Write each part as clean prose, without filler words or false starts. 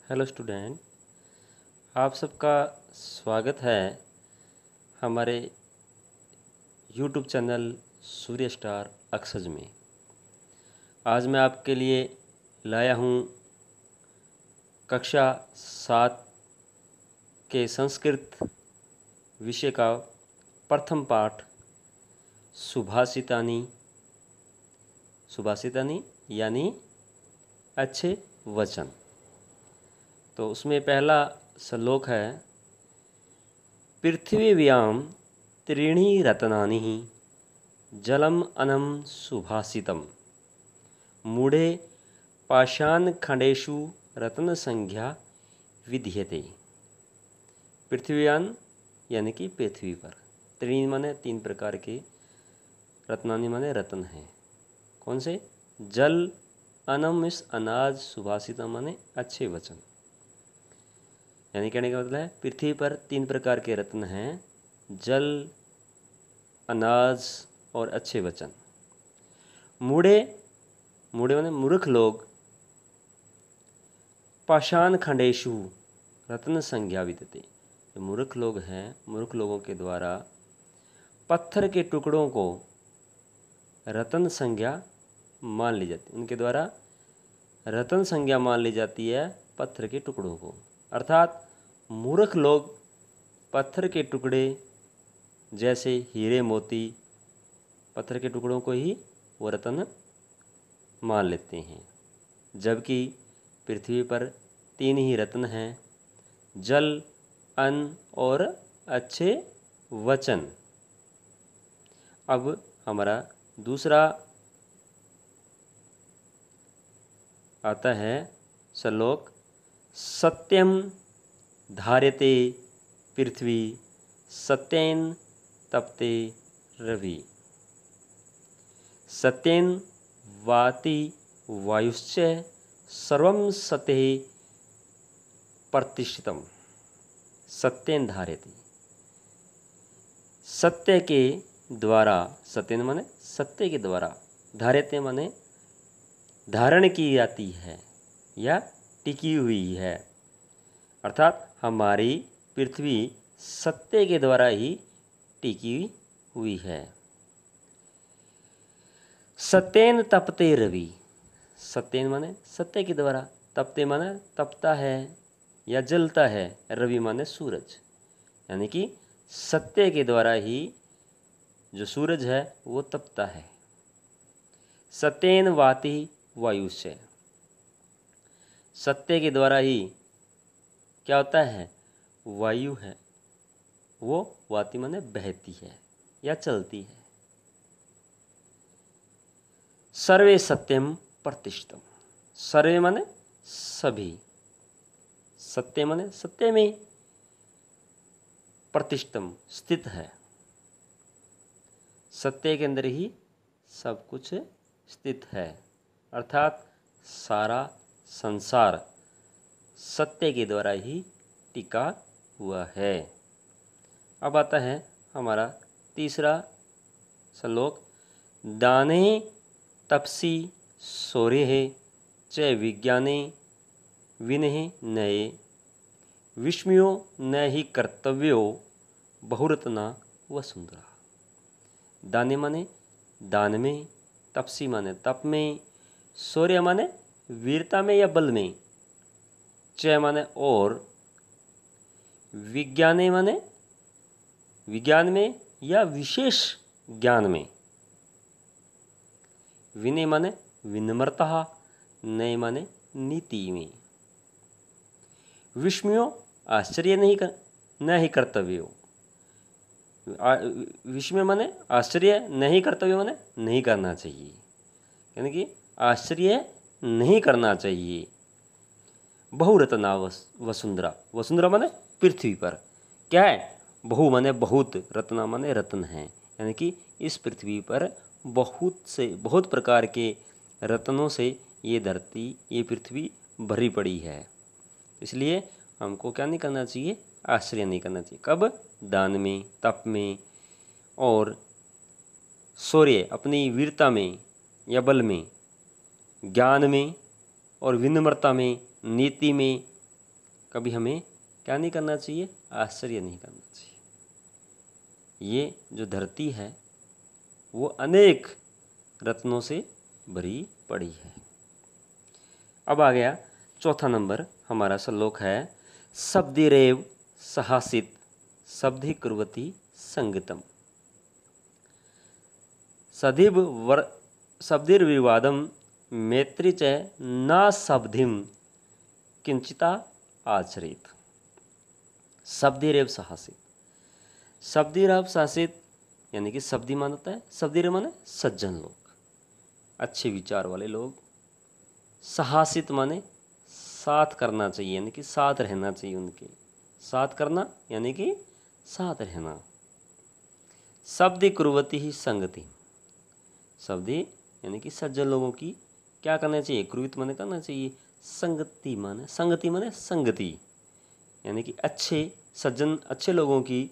Hello student, आप सबका स्वागत है हमारे यूट्यूब चैनल सूर्य स्टार अक्षज में। आज मैं आपके लिए लाया हूँ कक्षा 7 के संस्कृत विषय का प्रथम पाठ सुभाषितानि। सुभाषितानि यानी अच्छे वचन। तो उसमें पहला श्लोक है, पृथ्वीव्यां त्रीणि रत्नानि जलम अनम सुभाषितम मूढ़े पाषाणखंडेषु रत्न संज्ञा विधीयते। पृथ्वीयां यानी कि पृथ्वी पर, त्रीणि माने तीन प्रकार के, रत्नानि माने रत्न हैं। कौन से? जल, अनम इस अनाज, सुभाषितम माने अच्छे वचन। यानी कहने का मतलब है पृथ्वी पर तीन प्रकार के रत्न हैं, जल, अनाज और अच्छे वचन। मूढ़े, मूढ़े माने मूर्ख लोग, पाषाण खंडेशु रत्न संज्ञा विदते। जो मूर्ख लोग हैं, मूर्ख लोगों के द्वारा पत्थर के टुकड़ों को रत्न संज्ञा मान ली जाती है। उनके द्वारा रत्न संज्ञा मान ली जाती है पत्थर के टुकड़ों को। अर्थात मूर्ख लोग पत्थर के टुकड़े जैसे हीरे मोती, पत्थर के टुकड़ों को ही वो रत्न मान लेते हैं। जबकि पृथ्वी पर तीन ही रत्न हैं, जल, अन्न और अच्छे वचन। अब हमारा दूसरा आता है श्लोक, सत्यम धार्यते पृथ्वी सत्येन तपते रवि। सत्येन वाति वायुश्च सर्वं सते प्रतिष्ठितम। सत्येन धार्यते, सत्य के द्वारा, सत्येन माने सत्य के द्वारा, धार्यते माने धारण की जाती है या टिकी हुई है। अर्थात हमारी पृथ्वी सत्य के द्वारा ही टिकी हुई है। सत्येन तपते रवि। सत्येन माने सत्य के द्वारा, तपते माने तपता है या जलता है, रवि माने सूरज। यानी कि सत्य के द्वारा ही जो सूरज है वो तपता है। सत्येन वाति वायुश्च, सत्य के द्वारा ही क्या होता है, वायु है वो वाति माने बहती है या चलती है। सर्वे सत्यम प्रतिष्ठितम। सर्वे माने सभी, सत्य माने सत्य में, प्रतिष्ठितम स्थित है। सत्य के अंदर ही सब कुछ स्थित है। अर्थात सारा संसार सत्य के द्वारा ही टिका हुआ है। अब आता है हमारा तीसरा श्लोक, दाने तपसी शौर्ये च विज्ञाने विनहे नये विस्मयो न ही कर्तव्यो बहुरत्ना वसुंधरा। दाने माने दान में, तपसी माने तप में, शौर्य माने वीरता में या बल में, च माने और, विज्ञाने माने विज्ञान में या विशेष ज्ञान में, विनय माने विनम्रता, नय माने नीति में, विस्मयो आश्चर्य न ही कर्तव्य। विस्मय माने आश्चर्य, नहीं कर्तव्य माने नहीं करना चाहिए। यानी कि आश्चर्य नहीं करना चाहिए। बहुरत्ना वसुंधरा। वसुंधरा माने पृथ्वी पर क्या है, बहु माने बहुत, रत्ना माने रत्न हैं। यानी कि इस पृथ्वी पर बहुत प्रकार के रत्नों से ये धरती, ये पृथ्वी भरी पड़ी है। इसलिए हमको क्या नहीं करना चाहिए, आश्चर्य नहीं करना चाहिए। कब? दान में, तप में और शौर्य अपनी वीरता में या बल में, ज्ञान में और विनम्रता में, नीति में कभी हमें क्या नहीं करना चाहिए, आश्चर्य नहीं करना चाहिए। ये जो धरती है वो अनेक रत्नों से भरी पड़ी है। अब आ गया चौथा नंबर, हमारा श्लोक है शब्दिरेव सहासित शब्दि कुर्वती संगतम। शब्दिर्विवादम मैत्री च न शब्दिम किंचिता आचरित। शब्दिरेव सहासित, शब्दिरेव सहासित यानी कि शब्दी मान होता है, शब्दिरेव माने सज्जन लोग, अच्छे विचार वाले लोग। सहासित माने साथ करना चाहिए, यानी कि साथ रहना चाहिए उनके साथ करना, यानी कि साथ रहना। शब्दी कुर्वती ही संगति, शब्दी यानी कि सज्जन लोगों की क्या करना चाहिए, कुर्वित माने करना चाहिए, संगति माने संगति, यानी कि अच्छे सज्जन अच्छे लोगों की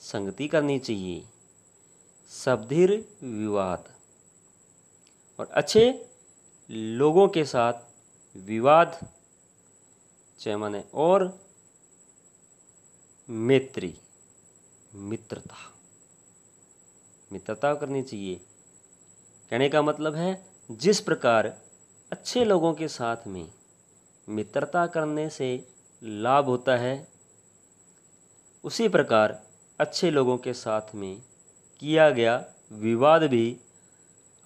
संगति करनी चाहिए। शब्दिर विवाद, और अच्छे लोगों के साथ विवाद च माने और मैत्री मित्रता करनी चाहिए। कहने का मतलब है जिस प्रकार अच्छे लोगों के साथ में मित्रता करने से लाभ होता है, उसी प्रकार अच्छे लोगों के साथ में किया गया विवाद भी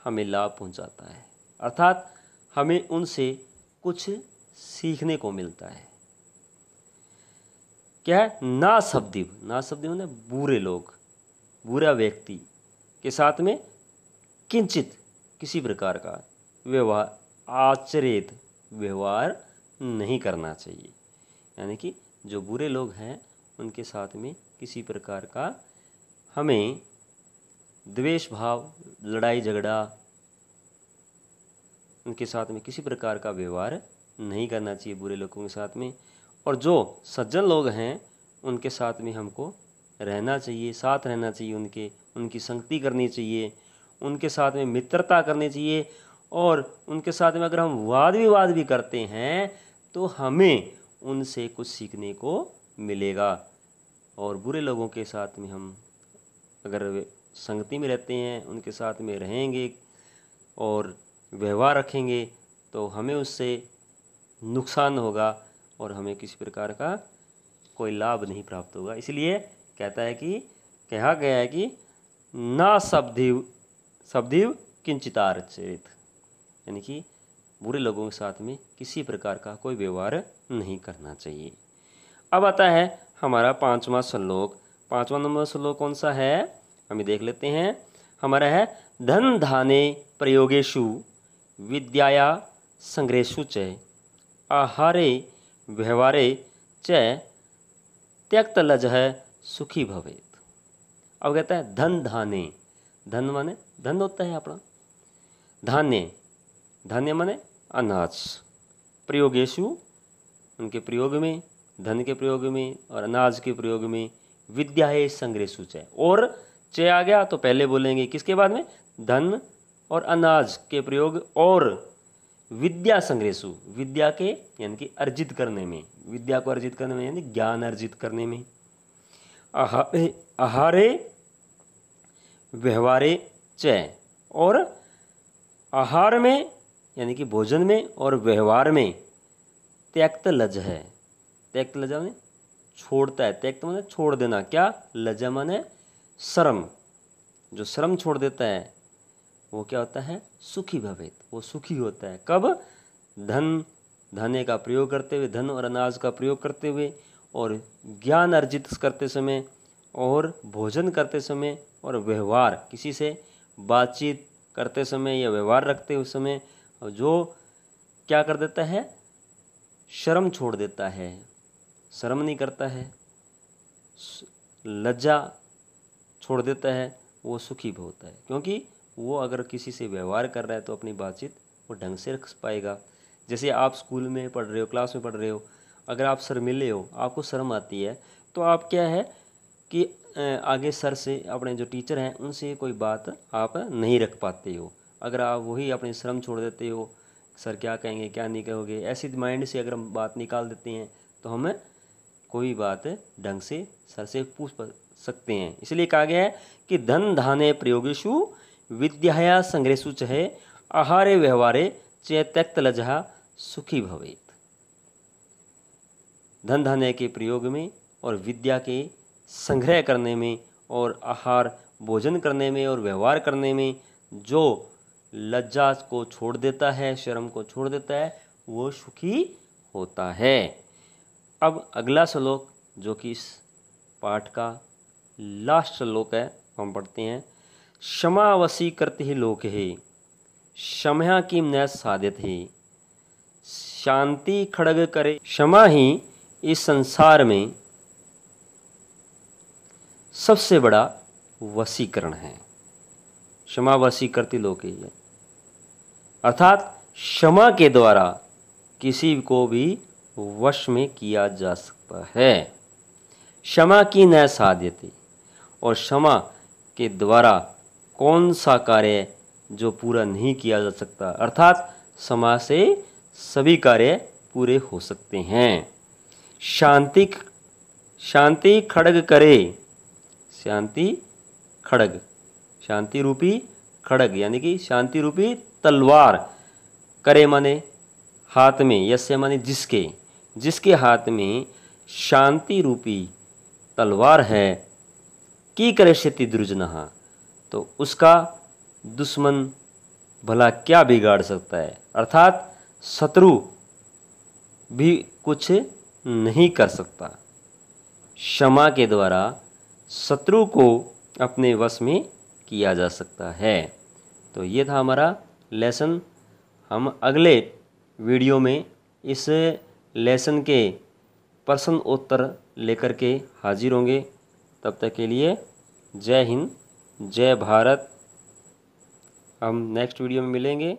हमें लाभ पहुंचाता है, अर्थात हमें उनसे कुछ सीखने को मिलता है। क्या है, ना शब्दी माने बुरे लोग, बुरा व्यक्ति के साथ में किंचित किसी प्रकार का व्यवहार, आचरित व्यवहार नहीं करना चाहिए। यानी कि जो बुरे लोग हैं उनके साथ में किसी प्रकार का हमें द्वेष भाव, लड़ाई झगड़ा, उनके साथ में किसी प्रकार का व्यवहार नहीं करना चाहिए बुरे लोगों के साथ में। और जो सज्जन लोग हैं उनके साथ में हमको रहना चाहिए, साथ रहना चाहिए, उनकी संगति करनी चाहिए, उनके साथ में मित्रता करनी चाहिए। और उनके साथ में अगर हम वाद विवाद भी करते हैं तो हमें उनसे कुछ सीखने को मिलेगा। और बुरे लोगों के साथ में हम अगर संगति में रहते हैं, उनके साथ में रहेंगे और व्यवहार रखेंगे तो हमें उससे नुकसान होगा और हमें किसी प्रकार का कोई लाभ नहीं प्राप्त होगा। इसलिए कहता है कि कहा गया है कि ना शब्दिव किंचिताचरित, यानी कि बुरे लोगों के साथ में किसी प्रकार का कोई व्यवहार नहीं करना चाहिए। अब आता है हमारा पांचवा श्लोक। पांचवा नंबर श्लोक कौन सा है, हमें देख लेते हैं। हमारा है धन धाने प्रयोगेषु विद्याया संग्रहेषु च आहारे व्यवहारे च त्यक्त लजः सुखी भवेत। अब कहता है धन धाने, धन माने धन होता है अपना, धान्य माने अनाज, प्रयोगेषु उनके प्रयोग में, धन के प्रयोग में और अनाज के प्रयोग में, विद्याये संग्रहेषु च, और च आ गया तो पहले बोलेंगे किसके बाद में, धन और अनाज के प्रयोग और विद्या संग्रहेषु, विद्या के यानी कि अर्जित करने में, विद्या को अर्जित करने में यानी ज्ञान अर्जित करने में, आहारे व्यवहारे च, और आहार में यानी कि भोजन में और व्यवहार में त्यक्त लज है। त्यक्त लजा माने छोड़ता है, त्यक्त माने छोड़ देना, क्या लजा माने शर्म, जो शर्म छोड़ देता है वो क्या होता है, सुखी भवेत, वो सुखी होता है। कब, धान्य का प्रयोग करते हुए, धन और अनाज का प्रयोग करते हुए, और ज्ञान अर्जित करते समय, और भोजन करते समय, और व्यवहार किसी से बातचीत करते समय या व्यवहार रखते हुए समय जो क्या कर देता है, शर्म छोड़ देता है, शर्म नहीं करता है, लज्जा छोड़ देता है, वो सुखी भी होता है। क्योंकि वो अगर किसी से व्यवहार कर रहा है तो अपनी बातचीत वो ढंग से रख पाएगा। जैसे आप स्कूल में पढ़ रहे हो, क्लास में पढ़ रहे हो, अगर आप शर्मिले हो, आपको शर्म आती है, तो आप क्या है कि आगे सर से, अपने जो टीचर हैं उनसे कोई बात आप नहीं रख पाते हो। अगर आप वही अपनी शर्म छोड़ देते हो, सर क्या कहेंगे क्या नहीं कहोगे, ऐसी माइंड से अगर हम बात निकाल देते हैं तो हमें कोई बात ढंग से सर से पूछ सकते हैं। इसलिए कहा गया है कि धन धाने प्रयोगेषु विद्याया संग्रहेषु चहे आहारे व्यवहारे च त्यक्त लज्जा सुखी भवेत। धन धान्य के प्रयोग में और विद्या के संग्रह करने में और आहार भोजन करने में और व्यवहार करने में जो लज्जा को छोड़ देता है, शर्म को छोड़ देता है, वो सुखी होता है। अब अगला श्लोक जो कि इस पाठ का लास्ट श्लोक है, हम पढ़ते हैं। क्षमा वसी करते ही लोक है, क्षमा की न साधित है, शांति खड़ग करे। क्षमा ही इस संसार में सबसे बड़ा वशीकरण है। क्षमा वशी करती लोक है, अर्थात क्षमा के द्वारा किसी को भी वश में किया जा सकता है। क्षमा की न साध्यते, और क्षमा के द्वारा कौन सा कार्य जो पूरा नहीं किया जा सकता, अर्थात क्षमा से सभी कार्य पूरे हो सकते हैं। शांति खड़ग करे, शांति खड़ग, शांति रूपी खड़ग यानी कि शांति रूपी तलवार, करे माने हाथ में, यस्य माने जिसके, जिसके हाथ में शांति रूपी तलवार है, की करे क्षति दुर्जनहा, तो उसका दुश्मन भला क्या बिगाड़ सकता है, अर्थात शत्रु भी कुछ नहीं कर सकता। क्षमा के द्वारा शत्रु को अपने वश में किया जा सकता है। तो ये था हमारा लेसन। हम अगले वीडियो में इस लेसन के प्रश्न उत्तर लेकर के हाजिर होंगे। तब तक के लिए जय हिंद, जय भारत। हम नेक्स्ट वीडियो में मिलेंगे।